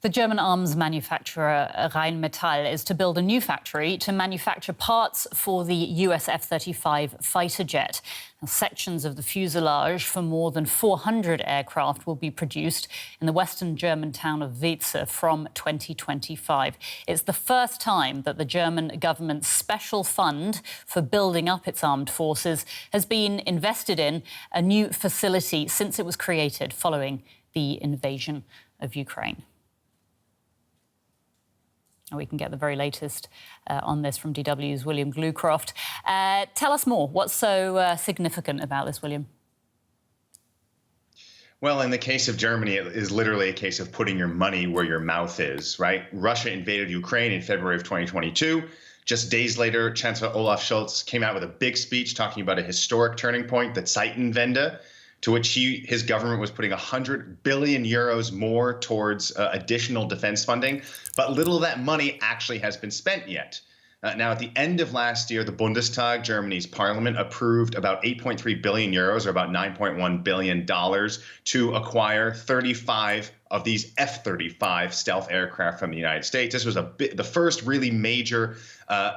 The German arms manufacturer Rheinmetall is to build a new factory to manufacture parts for the US F-35 fighter jet. Now, sections of the fuselage for more than 400 aircraft will be produced in the western German town of Weeze from 2025. It's the first time that the German government's special fund for building up its armed forces has been invested in a new facility since it was created following the invasion of Ukraine. We can get the very latest on this from DW's William Glucroft. Tell us more. What's so significant about this, William? Well, in the case of Germany, it is literally a case of putting your money where your mouth is, right? Russia invaded Ukraine in February of 2022. Just days later, Chancellor Olaf Scholz came out with a big speech talking about a historic turning point, the Zeitenwende, to which his government was putting 100 billion euros more towards additional defense funding. But little of that money actually has been spent yet. Now, at the end of last year, the Bundestag, Germany's parliament, approved about 8.3 billion euros, or about $9.1 billion, to acquire 35 of these F-35 stealth aircraft from the United States. This was the first really major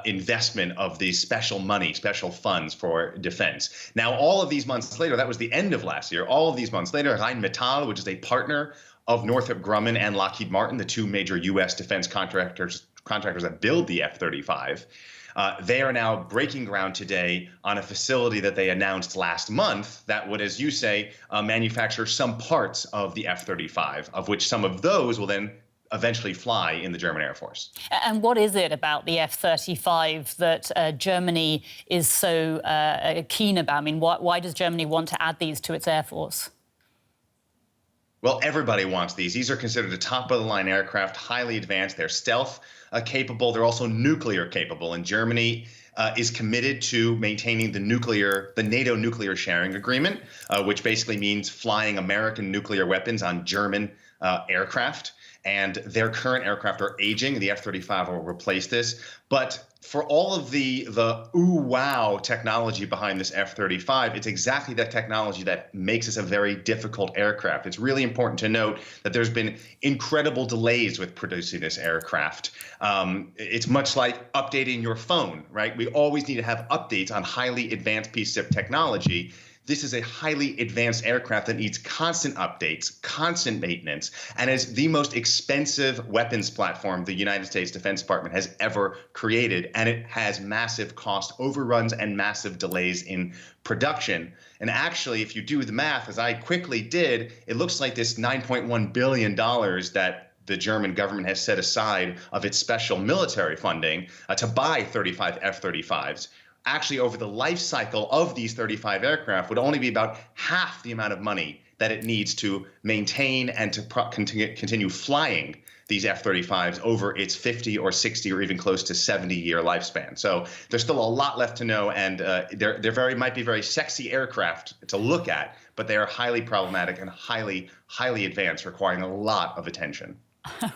investment of these special money, special funds for defense. Now, all of these months later, that was the end of last year, all of these months later, Rheinmetall, which is a partner of Northrop Grumman and Lockheed Martin, the two major U.S. defense contractors that build the F-35, they are now breaking ground today on a facility that they announced last month that would, as you say, manufacture some parts of the F-35, of which some of those will then eventually fly in the German Air Force. And what is it about the F-35 that Germany is so keen about? I mean, why does Germany want to add these to its Air Force? Well, everybody wants these. These are considered a top-of-the-line aircraft, highly advanced. They're stealth capable. They're also nuclear capable. And Germany is committed to maintaining the NATO nuclear sharing agreement, which basically means flying American nuclear weapons on German aircraft. And their current aircraft are aging. The F-35 will replace this. But for all of the ooh, wow technology behind this F-35, it's exactly that technology that makes this a very difficult aircraft. It's really important to note that there's been incredible delays with producing this aircraft. It's much like updating your phone, right? We always need to have updates on highly advanced pieces of technology. This is a highly advanced aircraft that needs constant updates, constant maintenance, and is the most expensive weapons platform the United States Defense Department has ever created. And it has massive cost overruns and massive delays in production. And actually, if you do the math, as I quickly did, it looks like this $9.1 billion that the German government has set aside of its special military funding to buy 35 F-35s. Actually, over the life cycle of these 35 aircraft would only be about half the amount of money that it needs to maintain and to continue flying these F-35s over its 50 or 60 or even close to 70-year lifespan. So there's still a lot left to know, and they're might be very sexy aircraft to look at, but they are highly problematic and highly advanced, requiring a lot of attention.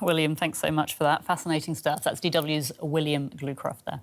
William, thanks so much for that. Fascinating stuff. That's DW's William Glucroft there.